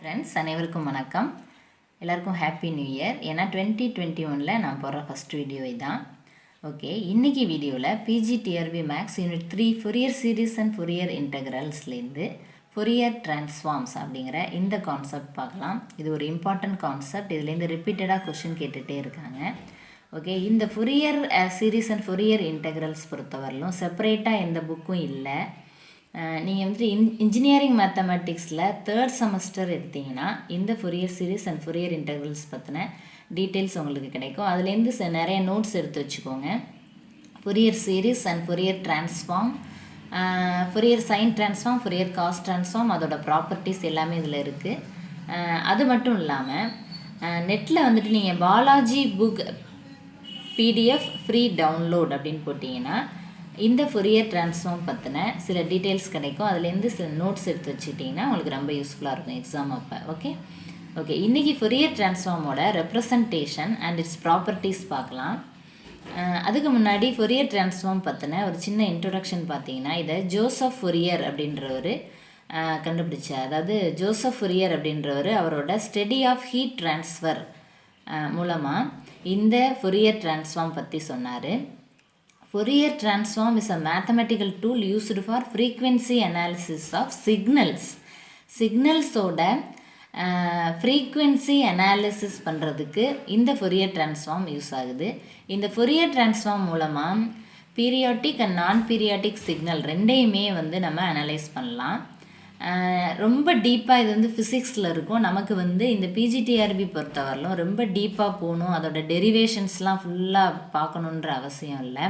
Friends அனைவருக்கும் வணக்கம். எல்லாருக்கும் ஹாப்பி நியூ இயர். ஏன்னா 2021 நான் போடுற ஃபஸ்ட் வீடியோ இதான். ஓகே, இன்றைக்கி வீடியோவில் PGTRB-MATHS unit 3 Fourier series and Fourier இன்டெக்ரல்ஸ்லேருந்து ஃபொரியர் ட்ரான்ஸ்ஃபார்ம்ஸ் அப்படிங்கிற இந்த கான்செப்ட் பார்க்கலாம். இது ஒரு இம்பார்ட்டன்ட் கான்செப்ட். இதுலேருந்து ரிப்பீட்டடாக கொஷின் கேட்டுகிட்டே இருக்காங்க. ஓகே, இந்த Fourier series and Fourier integrals பொறுத்தவரையிலும் செப்பரேட்டாக எந்த புக்கும் இல்லை. நீங்கள் வந்துட்டு இன்ஜினியரிங் மேத்தமெட்டிக்ஸில் 3rd செமஸ்டர் எடுத்திங்கன்னா இந்த Fourier series and Fourier integrals பற்றின டீட்டெயில்ஸ் உங்களுக்கு கிடைக்கும். அதுலேருந்து நிறைய நோட்ஸ் எடுத்து வச்சுக்கோங்க. Fourier series and Fourier transform, Fourier sine transform, Fourier cos transform, அதோட ப்ராப்பர்ட்டிஸ் எல்லாமே இதில் இருக்குது. அது மட்டும் இல்லாமல் நெட்டில் வந்துட்டு நீங்கள் Balaji book PDF free download அப்படின்னு போட்டிங்கன்னா இந்த ஃபொரியர் ட்ரான்ஸ்ஃபார்ம் பற்றின சில டீட்டெயில்ஸ் கிடைக்கும். அதுலேருந்து சில நோட்ஸ் எடுத்து வச்சுக்கிட்டிங்கன்னா உங்களுக்கு ரொம்ப யூஸ்ஃபுல்லாக இருக்கும் எக்ஸாம் அப்போ. ஓகே, இன்றைக்கி ஃபொரியர் ட்ரான்ஸ்ஃபார்மோட ரெப்ரசன்டேஷன் அண்ட் இட்ஸ் ப்ராப்பர்ட்டிஸ் பார்க்கலாம். அதுக்கு முன்னாடி ஃபொரியர் ட்ரான்ஸ்ஃபார்ம் பற்றின ஒரு சின்ன இன்ட்ரொடக்ஷன் பார்த்தீங்கன்னா, இதை ஜோசப் ஃபொரியர் அப்படின்றவர் கண்டுபிடிச்சார். அதாவது ஜோசப் ஃபொரியர் அப்படின்றவர் அவரோட ஸ்டடி ஆஃப் ஹீட் ட்ரான்ஸ்ஃபர் மூலமாக இந்த ஃபொரியர் ட்ரான்ஸ்ஃபார்ம் பற்றி சொன்னார். Fourier transform is a mathematical tool used for frequency analysis of signals. சிக்னல்ஸோட ஃப்ரீக்வன்சி அனாலிசிஸ் பண்ணுறதுக்கு இந்த ஃபொரியர் ட்ரான்ஸ்ஃபார்ம் யூஸ் ஆகுது. இந்த ஃபொரியர் ட்ரான்ஸ்ஃபார்ம் மூலமாக periodic and non periodic signal ரெண்டையுமே நம்ம அனலைஸ் பண்ணலாம். ரொம்ப டீப்பாக இது ஃபிசிக்ஸில் இருக்கும். நமக்கு இந்த PGTRB பொறுத்தவரையிலும் ரொம்ப டீப்பாக போகணும், அதோட டெரிவேஷன்ஸ்லாம் ஃபுல்லாக பார்க்கணுன்ற அவசியம் இல்லை.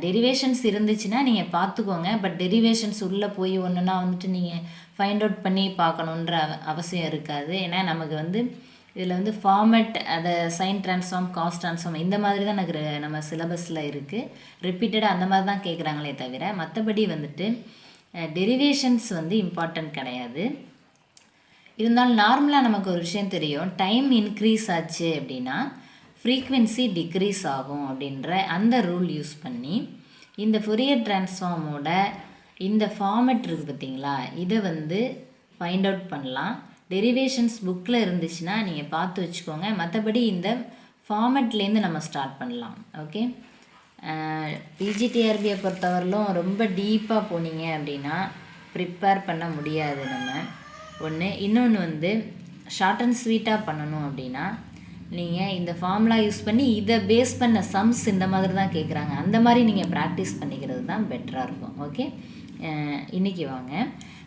டெரிவேஷன்ஸ் இருந்துச்சுன்னா நீங்கள் பார்த்துக்கோங்க. பட் டெரிவேஷன்ஸ் உள்ளே போய் ஒன்றுனா நீங்கள் ஃபைண்ட் அவுட் பண்ணி பார்க்கணுன்ற அவசியம் இருக்காது. ஏன்னா நமக்கு இதில் ஃபார்மேட், அதை சைன் ட்ரான்ஸ்ஃபார்ம், காஸ் ட்ரான்ஸ்ஃபார்ம் இந்த மாதிரி தான் நம்ம சிலபஸில் இருக்குது. ரிப்பீட்டடாக அந்த மாதிரி தான் கேட்குறாங்களே தவிர மற்றபடி டெரிவேஷன்ஸ் இம்பார்ட்டன்ட் கிடையாது. இருந்தாலும் நார்மலாக நமக்கு ஒரு விஷயம் தெரியும், டைம் இன்க்ரீஸ் ஆச்சு அப்படின்னா ஃப்ரீக்வன்சி டிக்ரீஸ் ஆகும் அப்படின்ற அந்த ரூல் யூஸ் பண்ணி இந்த ஃபொரியர் ட்ரான்ஸ்ஃபார்மோட இந்த ஃபார்மெட் இருக்குது பார்த்தீங்களா, இதை ஃபைண்ட் அவுட் பண்ணலாம். டெரிவேஷன்ஸ் புக்கில் இருந்துச்சுன்னா நீங்கள் பார்த்து வச்சுக்கோங்க. மற்றபடி இந்த ஃபார்மெட்லேருந்து நம்ம ஸ்டார்ட் பண்ணலாம். ஓகே, PGTRBயை பொறுத்தவரையிலும் ரொம்ப டீப்பாக போனீங்க அப்படின்னா ப்ரிப்பேர் பண்ண முடியாது ஒன்று. இன்னொன்று ஷார்ட் அண்ட் ஸ்வீட்டாக பண்ணணும் அப்படின்னா நீங்கள் இந்த ஃபார்முலா யூஸ் பண்ணி இதை பேஸ் பண்ண சம்ஸ் இந்த மாதிரி தான் கேட்குறாங்க. அந்த மாதிரி நீங்கள் ப்ராக்டிஸ் பண்ணிக்கிறது தான் பெட்டராக இருக்கும். ஓகே, இன்றைக்கி வாங்க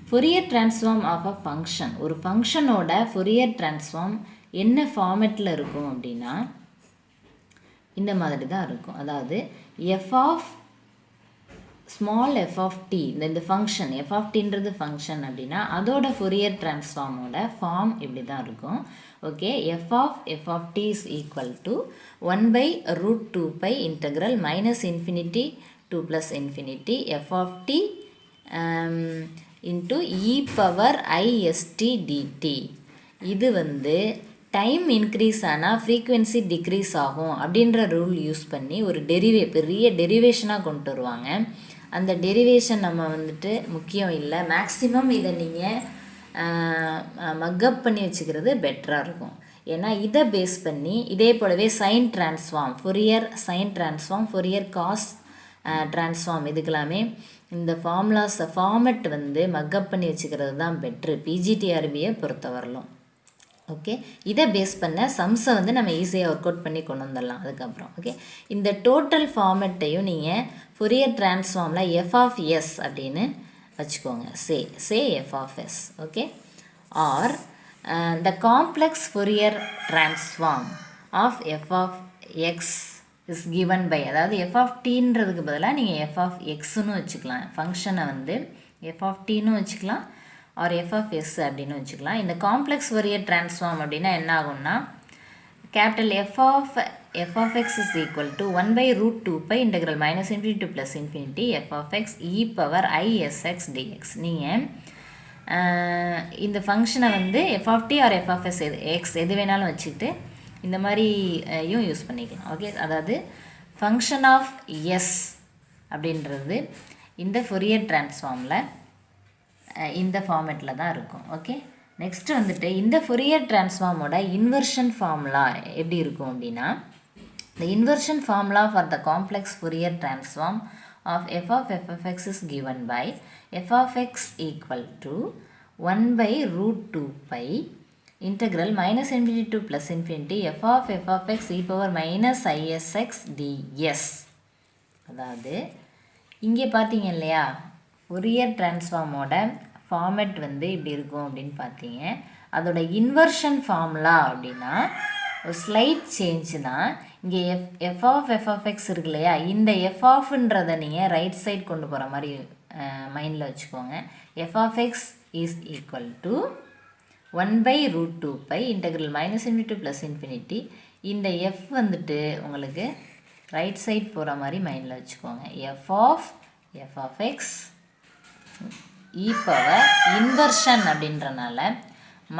Fourier transform of a function. ஒரு ஃபங்க்ஷனோட ஃபொரியர் ட்ரான்ஸ்ஃபார்ம் என்ன ஃபார்மெட்டில் இருக்கும் அப்படின்னா இந்த மாதிரி தான் இருக்கும். அதாவது ஸ்மால் எஃப் ஆஃப் டி, இந்த ஃபங்க்ஷன் எஃப் ஆஃப் டின்றது ஃபங்க்ஷன் அப்படின்னா அதோட ஃபொரியர் ட்ரான்ஸ்ஃபார்மோட ஃபார்ம் இப்படி தான் இருக்கும். Okay, f of t is equal to 1/√2π integral -∞ to +∞ f of t into e⁻ist dt. இது டைம் இன்க்ரீஸ் ஆனால் ஃப்ரீக்வன்சி டிக்ரீஸ் ஆகும் அப்படின்ற ரூல் யூஸ் பண்ணி ஒரு பெரிய டெரிவேஷனாக கொண்டு வருவாங்க. அந்த டெரிவேஷன் நம்ம முக்கியம் இல்லை, மேக்ஸிமம் இதை நீங்கள் மக்கப் பண்ணி வச்சுக்கிறது பெட்டராக இருக்கும். ஏன்னா இதை பேஸ் பண்ணி இதே போலவே sine transform, Fourier sine transform, Fourier cos transform இதுக்கெல்லாமே இந்த ஃபார்மெட் மக்கப் பண்ணி வச்சுக்கிறது தான் பெட்ரு PGTRBயை பொறுத்தவரையிலும். ஓகே, இதை பேஸ் பண்ண சம்ஸை நம்ம ஈஸியாக ஒர்க் அவுட் பண்ணி கொண்டு வந்துடலாம். அதுக்கப்புறம் ஓகே, இந்த டோட்டல் ஃபார்மெட்டையும் நீங்கள் ஃபொரியர் ட்ரான்ஸ்ஃபார்மில் எஃப் ஆஃப் எஸ் அப்படின்னு வச்சுக்கோங்க. Say f of s. Okay, or the complex Fourier transform of f of x is given by, அதாவது எஃப் ஆஃப் டீன்றதுக்கு பதிலாக நீங்கள் எஃப் ஆஃப் எக்ஸ்ன்னு வச்சுக்கலாம். ஃபங்க்ஷனை எஃப் ஆஃப் டீன்னு வச்சுக்கலாம், ஆர் எஃப் ஆஃப் எஸ் அப்படின்னு வச்சுக்கலாம். இந்த காம்ப்ளெக்ஸ் ஃபொரியர் ட்ரான்ஸ்ஃபார்ம் அப்படின்னா என்ன ஆகும்னா, capital f of x is equal to 1/√2π integral -∞ to +∞ f of x e⁻isx dx. நீங்கள் இந்த ஃபங்க்ஷனை f of t or f of x எது வேணாலும் வச்சுக்கிட்டு இந்த மாதிரியும் யூஸ் பண்ணிக்கலாம். ஓகே, அதாவது ஃபங்க்ஷன் ஆஃப் எஸ் அப்படின்றது இந்த ஃபொரியர் ட்ரான்ஸ்ஃபார்மில் இந்த ஃபார்மேட்டில் தான் இருக்கும். ஓகே, நெக்ஸ்ட் வந்துட்டு இந்த ஃபோரியர் டிரான்ஸ்ஃபார்மோட இன்வர்ஷன் ஃபார்முலா எப்படி இருக்கும் அப்படின்னா, the inversion formula for the complex Fourier transform of f of x is given by f of x equal to 1 by root 2 pi integral minus infinity to plus infinity f of x e power minus isx ds. அதாவது இங்கே பார்த்தீங்க இல்லையா, Fourier டிரான்ஸ்ஃபார்மோட format வந்து இப்படி இருக்கும் அப்படின்னு பார்த்தீங்க. அதோட இன்வர்ஷன் ஃபார்முலா அப்படின்னா ஒரு ஸ்லைட் சேஞ்ச் தான். இங்கே எஃப் ஆஃப் எக்ஸ் இருக்கு இல்லையா, இந்த எஃப் ஆஃப்ன்றதை நீங்கள் ரைட் சைட் கொண்டு போகிற மாதிரி மைண்டில் வச்சுக்கோங்க. F of x is equal to 1 by root 2 pi integral minus infinity to plus infinity. இந்த எஃப் வந்துட்டு உங்களுக்கு ரைட் சைட் போகிற மாதிரி மைண்டில் வச்சுக்கோங்க. F of x e power inversion அப்படின்றனால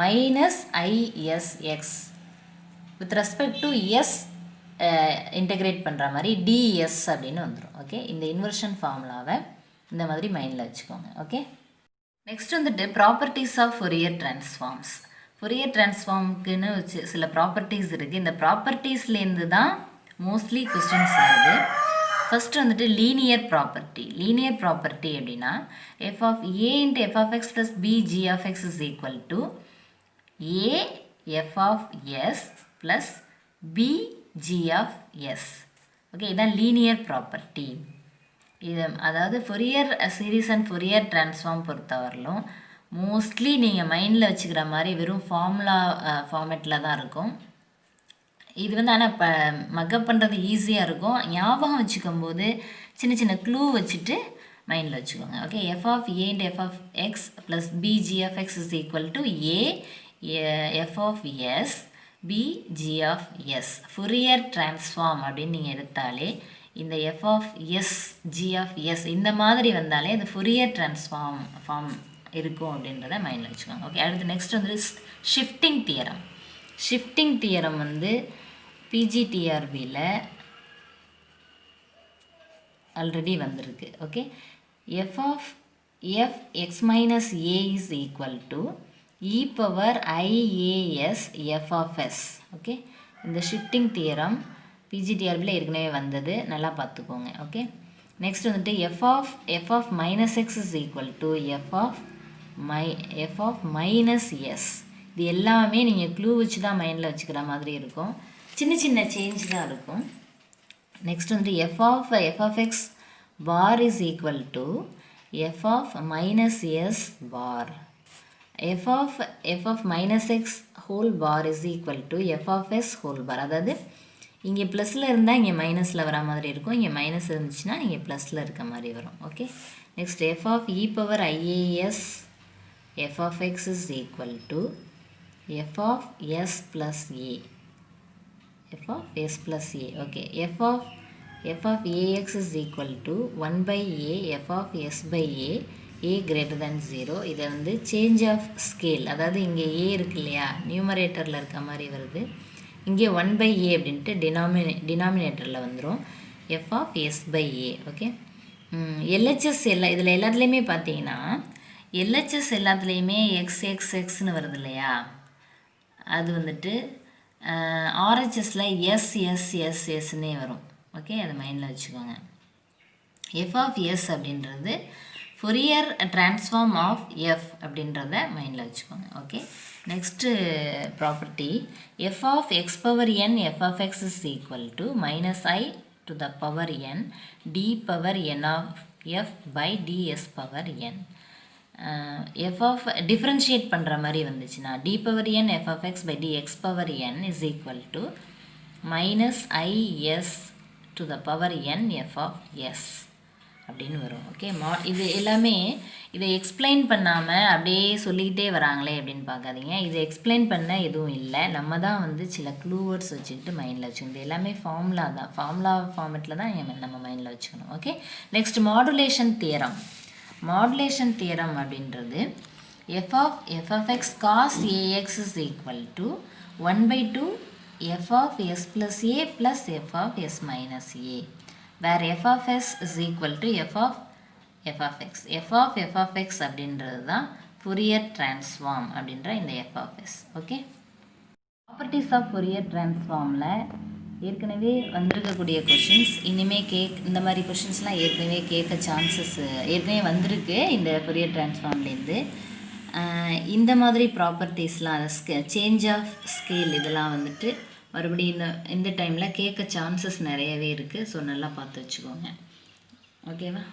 minus i s x with respect to s integrate பண்ணுற மாதிரி டிஎஸ் அப்படின்னு வந்துடும். ஓகே, இந்த இன்வர்ஷன் ஃபார்முலாவை இந்த மாதிரி மைண்டில் வச்சுக்கோங்க. ஓகே, நெக்ஸ்ட் வந்துட்டு properties of Fourier transforms. Fourier டிரான்ஸ்ஃபார்முக்குன்னு சில ப்ராப்பர்ட்டிஸ் இருக்குது. இந்த ப்ராப்பர்ட்டிஸ்லேருந்து தான் மோஸ்ட்லி கொஸ்டின்ஸ் வருது. ஃபஸ்ட்டு வந்துட்டு லீனியர் ப்ராப்பர்ட்டி. லீனியர் ப்ராப்பர்ட்டி அப்படின்னா f of a into f of x plus b g of x is equal to a f of s plus b g of s. Okay, இதுதான் linear property. இது அதாவது Fourier series and Fourier transform பொறுத்தவரையிலும் mostly நீங்கள் மைண்டில் வச்சுக்கிற மாதிரி வெறும் formula ஃபார்மேட்டில் தான் இருக்கும். இது வந்து ஆனால் இப்போ மக்கப் பண்ணுறது ஈஸியாக இருக்கும். ஞாபகம் வச்சுக்கும் போது சின்ன சின்ன க்ளூ வச்சுட்டு மைண்டில் வச்சுக்கோங்க. Okay, f of a int f of x plus b g of x is equal to a f of s b g of s. Fourier transform அப்படின்னு நீங்கள் எடுத்தாலே இந்த f of s g of s இந்த மாதிரி வந்தாலே அது Fourier form இருக்கும் அப்படின்றத மைண்டில் வச்சுக்கோங்க. ஓகே, அடுத்து நெக்ஸ்ட் வந்து ஷிஃப்டிங் தியரம். ஷிஃப்டிங் தியரம் வந்து பிஜிடிஆர்பியில் ஆல்ரெடி வந்திருக்கு. Okay, f of f x minus a is equal to e power ias f of s. Okay, இந்த ஷிஃப்டிங் தியரம் பிஜிடிஆர்பியில் ஏற்கனவே வந்தது, நல்லா பார்த்துக்கோங்க. ஓகே, நெக்ஸ்ட் வந்துட்டு f of minus x is equal to f of minus s. இது எல்லாமே நீங்கள் க்ளூ வச்சு தான் மைண்டில் வச்சுக்கிற மாதிரி இருக்கும். சின்ன சின்ன சேஞ்ச் தான் இருக்கும். நெக்ஸ்ட் வந்துட்டு f of x bar is equal to f of minus s bar. f of minus x whole bar is equal to f of s whole bar. அதாவது இங்கே ப்ளஸில் இருந்தால் இங்கே மைனஸில் வர மாதிரி இருக்கும், இங்கே மைனஸ் இருந்துச்சுன்னா இங்கே ப்ளஸில் இருக்க மாதிரி வரும். Okay, next f of e power i a s f of x is equal to f of s plus a. F of s plus a. Okay, f of a x is equal to 1 by a f of s by a a greater than 0. இதை வந்து change of scale, அதாவது இங்கே a இருக்கு இல்லையா, நியூமரேட்டரில் இருக்க மாதிரி வருது, இங்கே 1 by a அப்படின்ட்டு டினாமினேட்டரில் வந்துடும் f of s by a. Okay, LHS இதில் எல்லாத்துலேயுமே பார்த்தீங்கன்னா எல்ஹெச்எஸ் எல்லாத்துலேயுமே எக்ஸ்னு வருது இல்லையா, அது வந்துட்டு ஆர்ஹெச்எஸில் எஸ்னே வரும். ஓகே, அதை மைண்டில் வச்சுக்கோங்க. எஃப் ஆஃப் எஸ் அப்படின்றது ஃபோரியர் டிரான்ஸ்ஃபார்ம் ஆஃப் எஃப் அப்படின்றத மைண்டில் வச்சுக்கோங்க. Okay, next property f of x power n f of x is equal to minus i to the power n d power n of f by d s power n. F of differentiate பண்ணுற மாதிரி வந்துச்சுன்னா d power n f of x by d x power n is equal to minus i s to the power n f of s அப்படின்னு வரும். Okay, இது எல்லாமே இதை explain பண்ணாமல் அப்படியே சொல்லிக்கிட்டே வராங்களே அப்படின்னு பார்க்காதீங்க. இதை எக்ஸ்பிளைன் பண்ண எதுவும் இல்லை, நம்ம தான் வந்து சில க்ளூவர்ட்ஸ் வச்சுக்கிட்டு மைண்டில் வச்சுக்கணும். இது எல்லாமே ஃபார்முலா தான், ஃபார்முலா ஃபார்மெட்டில் தான் நம்ம மைண்டில் வச்சுக்கணும். Okay, next modulation theorem. Modulation theorem அப்படின்றது f of x cos a x is equal to 1/2 f of s plus a plus f of s minus a, where f of s is equal to f of x. f of x அப்படின்றது தான் Fourier transform அப்படின்ற இந்த f of s. Okay, properties of Fourier டிரான்ஸ்ஃபார்மில் ஏற்கனவே வந்திருக்கக்கூடிய questions இனிமேல் இந்த மாதிரி கொஷின்ஸ்லாம் ஏற்கனவே கேட்க சான்சஸ் ஏற்கனவே வந்திருக்கு இந்த ஃபோரியர் டிரான்ஸ்ஃபார்ம்லேருந்து. இந்த மாதிரி ப்ராப்பர்ட்டிஸ்லாம் சேஞ்ச் ஆஃப் ஸ்கேல் இதெல்லாம் வந்துட்டு மறுபடியும் இந்த டைமில் கேட்க சான்சஸ் நிறையவே இருக்குது. ஸோ நல்லா பார்த்து வச்சுக்கோங்க. ஓகேவா?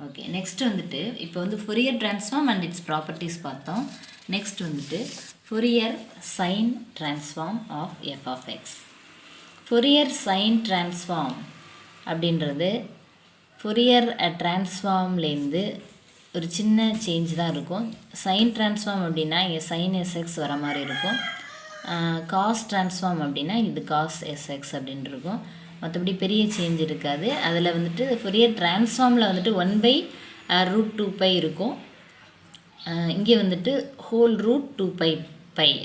ஓகே, நெக்ஸ்ட் வந்துட்டு இப்போ வந்து Fourier transform and its properties பார்த்தோம். நெக்ஸ்ட் வந்துட்டு Fourier sine transform of f of x. Fourier sine transform அப்படின்றது ஃபோரியர் டிரான்ஸ்ஃபார்ம்லேருந்து ஒரு சின்ன சேஞ்ச் தான் இருக்கும். சைன் டிரான்ஸ்ஃபார்ம் அப்படின்னா இங்கே சைன் எஸ்எக்ஸ் வர மாதிரி இருக்கும். காஸ் டிரான்ஸ்ஃபார்ம் அப்படின்னா இது காஸ் எஸ்எக்ஸ் அப்படின்னு இருக்கும். மற்றபடி பெரிய சேஞ்ச் இருக்காது. அதில் வந்துட்டு ஃபோரியர் டிரான்ஸ்ஃபார்மில் வந்துட்டு 1/√2π இருக்கும். இங்கே வந்துட்டு ஹோல் ரூட் 2π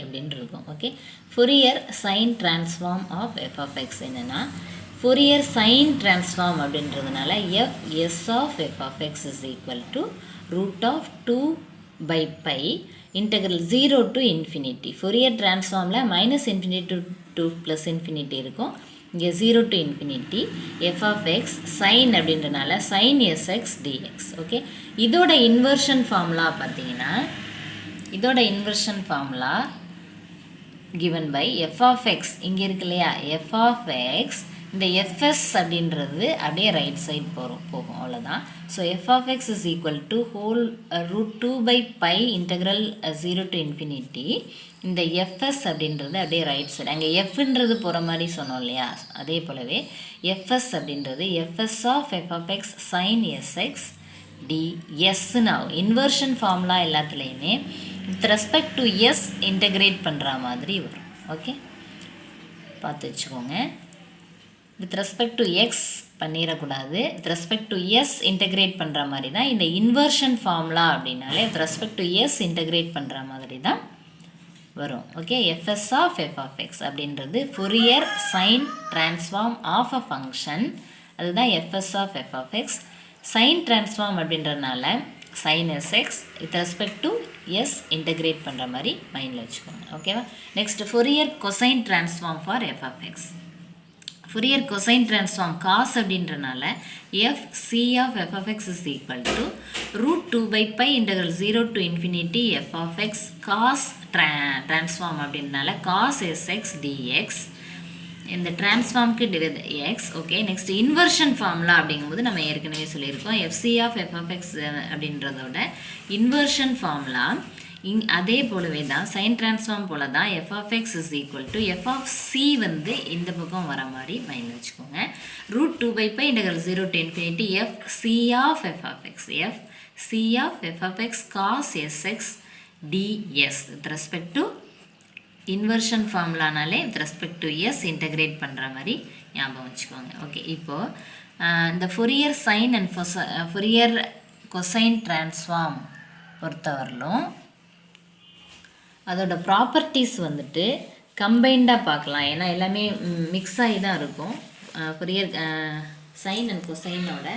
அப்படின்னு இருக்கும். Okay, Fourier sine transform of f of x என்னென்னா ஃபோரியர் சைன் டிரான்ஸ்ஃபார்ம் அப்படின்றதுனால f s of f of x is equal to √2/π integral 0 to infinity. Fourier டிரான்ஸ்ஃபார்மில் -∞ to +∞ இருக்கும். இங்கே 0 to infinity எஃப்ஆஃப்எக்ஸ் சைன் அப்படின்றனால sin sx dx. ஓகே, இதோட இன்வர்ஷன் ஃபார்முலா பார்த்தீங்கன்னா இதோட inversion formula given by f(x) இங்கே இருக்கு இல்லையா, f(x) இந்த fs அப்படின்றது அப்படியே ரைட் சைட் போகும் அவ்வளோதான். So f(x) is equal to whole √2/π integral 0 to infinity. இந்த fs அப்படின்றது அப்படியே ரைட் சைடு, அங்கே fன்றது போகிற மாதிரி சொன்னோம் இல்லையா, அதே போலவே fs அப்படின்றது fs of f(x) sin sx ds. now inversion formula எல்லாத்துலேயுமே with respect to s integrate பண்ணுற மாதிரி வரும். ஓகே, பார்த்து வச்சுக்கோங்க. வித் ரெஸ்பெக்ட் டு எக்ஸ் பண்ணிடக்கூடாது, with respect to s integrate பண்ணுற மாதிரி தான் இந்த இன்வர்ஷன் ஃபார்முலா அப்படின்னாலே with respect to s integrate பண்ணுற மாதிரி தான் வரும். ஓகே, எஃப்எஸ் ஆஃப் எஃப்எக்ஸ் அப்படின்றது Fourier sine transform of a function, அதுதான் f s of f x. Sine transform அப்படின்றதுனால sin sx with respect to s integrate பண்ணுற மாதிரி மைண்டில் வச்சுக்கோங்க. ஓகேவா? Next Fourier cosine transform for f x. Fourier cosine transform cos அப்படின்றனால fc of f(x) is equal to √2/π integral 0 to infinity f(x) cos transform அப்படின்றனால cos sx dx. இந்த டிரான்ஸ்ஃபார்முக்கு divide x. ஓகே, நெக்ஸ்ட் இன்வர்ஷன் ஃபார்முலா அப்படிங்கும்போது நம்ம ஏற்கனவே சொல்லியிருக்கோம் fc of f(x) அப்படின்றதோட இன்வர்ஷன் ஃபார்முலா அதே போலவே தான் சைன் டிரான்ஸ்ஃபார்ம் போல தான் f(x) is equal to f(c) வந்து இந்த பக்கம் வர மாதிரி மைண்டில் வச்சுக்கோங்க. √2/π integral 0 to infinity fc of f(x) fc of f(x) cos sx ds with respect to inversion ஃபார்முலானாலே with respect to s integrate பண்ணுற மாதிரி ஞாபகம் வச்சுக்கோங்க. ஓகே, இப்போது இந்த Fourier sine and Fourier cosine transform பொறுத்தவரையிலும் அதோட ப்ராப்பர்ட்டிஸ் வந்துட்டு கம்பைண்டாக பார்க்கலாம். ஏன்னா எல்லாமே மிக்ஸ் ஆகி தான் இருக்கும். ஃபோரியர் சைன் அண்ட் கொசைனோட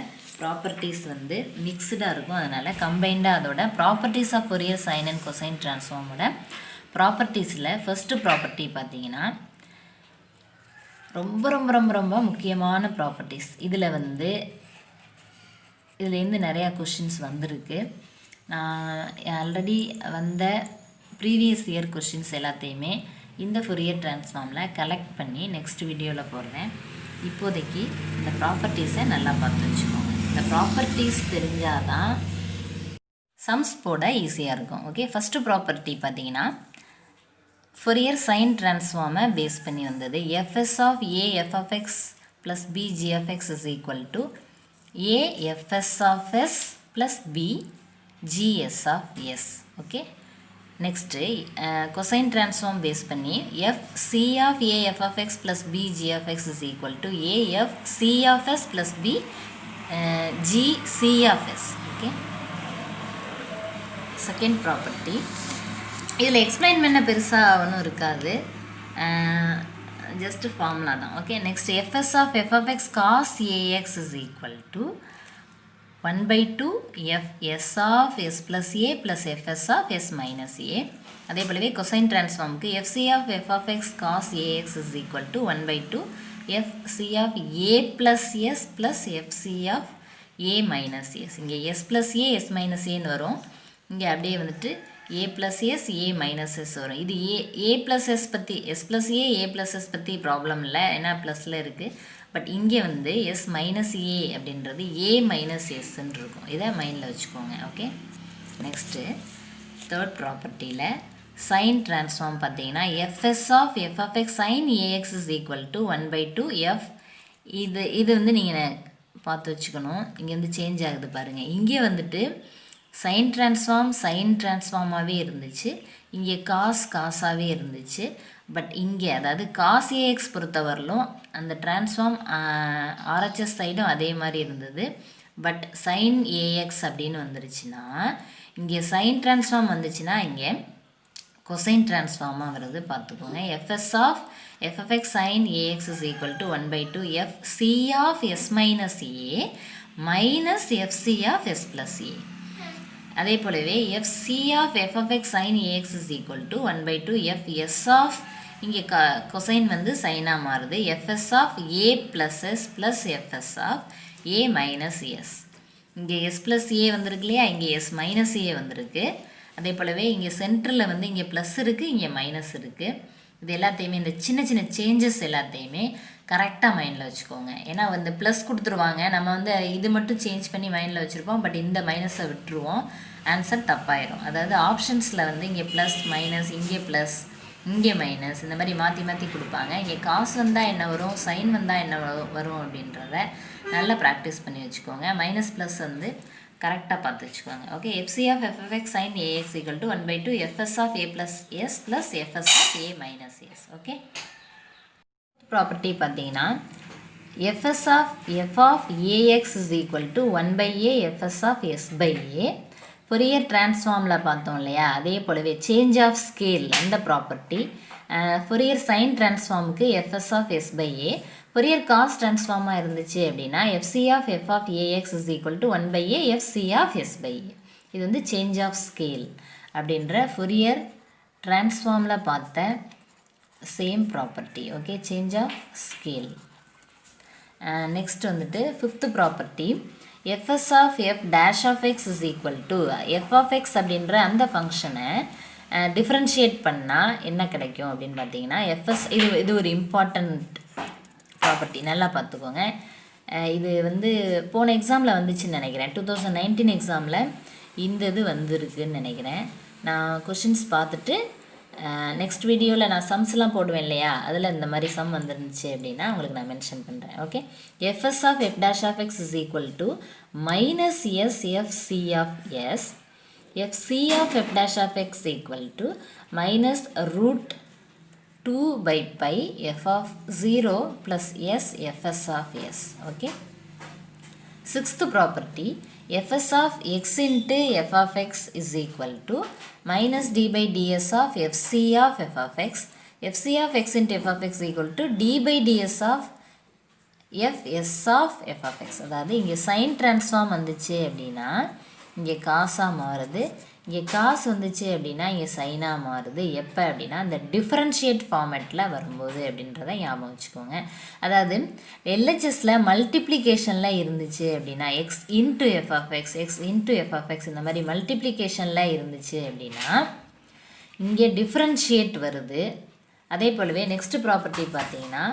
ப்ராப்பர்ட்டிஸ் வந்து மிக்ஸ்டாக இருக்கும். அதனால் கம்பைண்டாக அதோட properties of Fourier sine and cosine டிரான்ஸ்ஃபார்மோட ப்ராப்பர்ட்டிஸில் ஃபஸ்ட்டு ப்ராப்பர்ட்டி பார்த்தீங்கன்னா ரொம்ப ரொம்ப ரொம்ப ரொம்ப முக்கியமான ப்ராப்பர்ட்டிஸ். இதுலேருந்து நிறையா கொஷின்ஸ் வந்திருக்கு. நான் ஆல்ரெடி வந்த ப்ரீவியஸ் இயர் கொஷின்ஸ் எல்லாத்தையுமே இந்த ஃபோரியர் டிரான்ஸ்ஃபார்மில் கலெக்ட் பண்ணி நெக்ஸ்ட் வீடியோவில் போடுறேன். இப்போதைக்கு இந்த ப்ராப்பர்ட்டிஸை நல்லா பார்த்து வச்சுக்கோங்க. இந்த ப்ராப்பர்ட்டிஸ் தெரிஞ்சால் தான் சம்ஸ் போட ஈஸியாக இருக்கும். ஓகே, ஃபஸ்ட்டு ப்ராப்பர்ட்டி பார்த்தீங்கன்னா ஃபோரியர் சைன் டிரான்ஸ்ஃபார்மை பேஸ் பண்ணி வந்தது. F s of a f x plus b g f x is equal to a f s of s plus b g s of s. Okay, next cosine transform base பண்ணி f c of a f x plus b g f x is equal to a f c of s plus b g c of s. Okay, second property இதில் explain பண்ண பெருசாக ஒன்றும் இருக்காது, just formula தான். Okay, next f s of f x cos a x is equal to 1 by 2 f s of s plus a plus fs of s minus a. அதே போலவே cosine transformக்கு fc of f of x cos ax is equal to 1 by 2 fc of a plus s plus fc of a minus s. இங்கே s plus a s minus a ன்னு வரும். இங்கே அப்படியே வந்துட்டு a plus s a minus s வரும். இது a plus s பற்றி s plus a plus s பற்றி ப்ராப்ளம் இல்லை, ஏன்னா ப்ளஸில் இருக்குது. பட் இங்கே வந்து s மைனஸ் a அப்படின்றது a மைனஸ் எஸ்ன்னு இருக்கும். இதை மைண்டில் வச்சுக்கோங்க. ஓகே, நெக்ஸ்ட்டு தேர்ட் ப்ராப்பர்ட்டியில் சைன் ட்ரான்ஸ்ஃபார்ம் பார்த்தீங்கன்னா fs of f of x sin ax is equal to 1 by 2 f. இது வந்து நீங்கள் பார்த்து வச்சுக்கணும். இங்கே வந்து சேஞ்ச் ஆகுது பாருங்கள். இங்கே வந்துட்டு சைன் ட்ரான்ஸ்ஃபார்மாகவே இருந்துச்சு, இங்கே காஸாகவே இருந்துச்சு. பட் இங்கே அதாவது காஸ் ஏஎக்ஸ் பொறுத்தவரையிலும் அந்த ட்ரான்ஸ்ஃபார்ம் ஆர்ஹெச்எஸ் சைடும் அதே மாதிரி இருந்தது. பட் சைன் ஏஎக்ஸ் அப்படின்னு வந்துருச்சுன்னா, இங்கே சைன் ட்ரான்ஸ்ஃபார்ம் வந்துச்சுன்னா இங்கே கொசைன் ட்ரான்ஸ்ஃபார்மாக வருது பார்த்துக்கோங்க. F s of f of x sin ax is equal to 1 by 2 fc of s minus a minus fc of s plus a. அதே போலவே fc of f of x sin ax is equal to 1 by 2 fs of இங்கே cosine வந்து சைனாக மாறுது, fs of a plus s plus fs of a minus s. இங்கே s plus a வந்திருக்கு இல்லையா, இங்கே s minus a வந்திருக்கு. அதே போலவே இங்கே சென்டரில் வந்து இங்கே ப்ளஸ் இருக்குது, இங்கே மைனஸ் இருக்குது. இது எல்லாத்தையுமே இந்த சின்ன சின்ன சேஞ்சஸ் எல்லாத்தையுமே கரெக்டாக மைண்டில் வச்சுக்கோங்க. ஏன்னா வந்து ப்ளஸ் கொடுத்துருவாங்க, நம்ம வந்து இது மட்டும் சேஞ்ச் பண்ணி மைண்டில் வச்சுருப்போம். பட் இந்த மைனஸை விட்டுருவோம், ஆன்சர் தப்பாயிரும். அதாவது ஆப்ஷன்ஸில் வந்து இங்கே ப்ளஸ் மைனஸ், இங்கே ப்ளஸ் இங்கே மைனஸ், இந்த மாதிரி மாற்றி மாற்றி கொடுப்பாங்க. இங்கே காசு வந்தால் என்ன வரும், சைன் வந்தால் என்ன வரும் அப்படின்றத நல்லா ப்ராக்டிஸ் பண்ணி வச்சுக்கோங்க. மைனஸ் ப்ளஸ் வந்து கரெக்டாக பார்த்து வச்சுக்கோங்க. Okay, fc of f of x sin ax equal to 1 by 2 fs of a plus s plus fs of a minus s. Okay, property பார்த்தீங்கன்னா fs of f of ax is equal to 1 by a fs of s by a. Fourier ட்ரான்ஸ்ஃபார்மில் பார்த்தோம் இல்லையா, அதே போலவே change of scale அந்த property. Fourier sine ட்ரான்ஸ்ஃபார்முக்கு fs of s by a. Fourier cos ட்ரான்ஸ்ஃபார்மாக இருந்துச்சு அப்படின்னா fc of f of ax is equal to 1 by a fc of s by a. இது வந்து சேஞ்ச் ஆஃப் ஸ்கேல் அப்படின்ற Fourier ட்ரான்ஸ்ஃபார்மில் பார்த்த same property. Okay, change of scale. Next வந்துட்டு fifth property fs of f dash of x is equal to f of x அப்படின்ற அந்த ஃபங்க்ஷனை differentiate பண்ணால் என்ன கிடைக்கும் அப்படின்னு பார்த்தீங்கன்னா fs இது ஒரு இம்பார்ட்டண்ட் ப்ராப்பர்ட்டி, நல்லா பார்த்துக்கோங்க. இது வந்து போன எக்ஸாமில் வந்துச்சுன்னு நினைக்கிறேன், 2019 எக்ஸாமில் இந்த இது வந்திருக்குன்னு நினைக்கிறேன். நான் கொஷின்ஸ் பார்த்துட்டு நெக்ஸ்ட் வீடியோவில் நான் சம்ஸ்லாம் போடுவேன் இல்லையா, அதில் இந்த மாதிரி சம் வந்துருந்துச்சு அப்படின்னா உங்களுக்கு நான் மென்ஷன் பண்ணுறேன். Okay, fs of f dash of x is equal to minus s fc of s, fc of f dash of x equal to minus root 2 by pi f of 0 plus s fs of s. Okay, sixth property fs of x into f of x is equal to minus d by ds of fc of f of x, fc of x into f of x equal to d by ds of fs of f of x. அதாவது இங்கே sign transform வந்துச்சு அப்படின்னா இங்கே காசாக மாறுது, இங்கே காசு வந்துச்சு அப்படின்னா இங்கே சைனாக மாறுது. எப்போ அப்படின்னா இந்த டிஃப்ரென்ஷியேட் ஃபார்மேட்டில் வரும்போது அப்படின்றத ஞாபகம் வச்சுக்கோங்க. அதாவது எல்ஹெச்எஸில் மல்டிப்ளிகேஷனில் இருந்துச்சு அப்படின்னா x into f of x, x into f of x, இந்த மாதிரி மல்டிப்ளிகேஷனில் இருந்துச்சு அப்படின்னா இங்கே டிஃப்ரென்ஷியேட் வருது. அதே போலவே நெக்ஸ்ட் ப்ராப்பர்ட்டி பார்த்தீங்கன்னா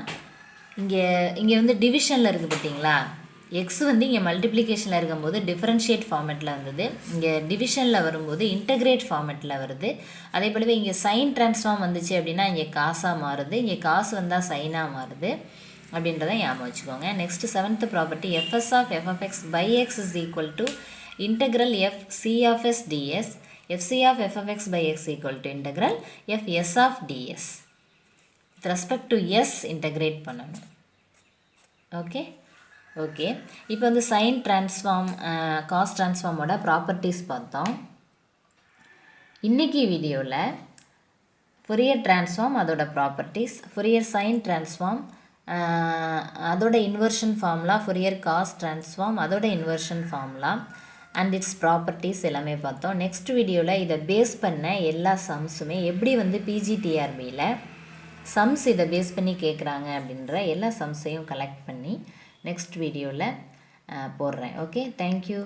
இங்கே வந்து டிவிஷனில் இருக்குது பார்த்தீங்களா, எக்ஸ் வந்து இங்கே மல்டிப்ளிகேஷனில் இருக்கும்போது டிஃப்ரென்ஷியேட் ஃபார்மேட்டில் வந்தது, இங்கே டிவிஷனில் வரும்போது இன்டகிரேட் ஃபார்மேட்டில் வருது. அதே போலவே இங்கே சைன் ட்ரான்ஸ்ஃபார்ம் வந்துச்சு அப்படின்னா இங்கே காசாக மாறுது, இங்கே காசு வந்தால் சைனாக மாறுது அப்படின்றத ஞாபகம் வச்சுக்கோங்க. Next seventh property fs of f of x by x is equal to integral f c of s ds, fc of f of x by x equal to integral f s of ds. with respect to s integrate பண்ணணும். Okay okay, இப்போ வந்து sine transform cos ட்ரான்ஸ்ஃபார்மோட properties பார்த்தோம். இன்றைக்கி வீடியோவில் Fourier transform அதோட properties, Fourier sine transform அதோட inversion formula, Fourier cos transform அதோட inversion formula and its properties எல்லாமே பார்த்தோம். நெக்ஸ்ட் வீடியோவில் இதை பேஸ் பண்ண எல்லா சம்ஸுமே எப்படி வந்து பிஜிடிஆர்பியில் சம்ஸ் இதை பேஸ் பண்ணி கேட்குறாங்க அப்படின்ற எல்லா சம்ஸையும் கலெக்ட் பண்ணி நெக்ஸ்ட் வீடியோவில் போடுறேன். Okay, thank you.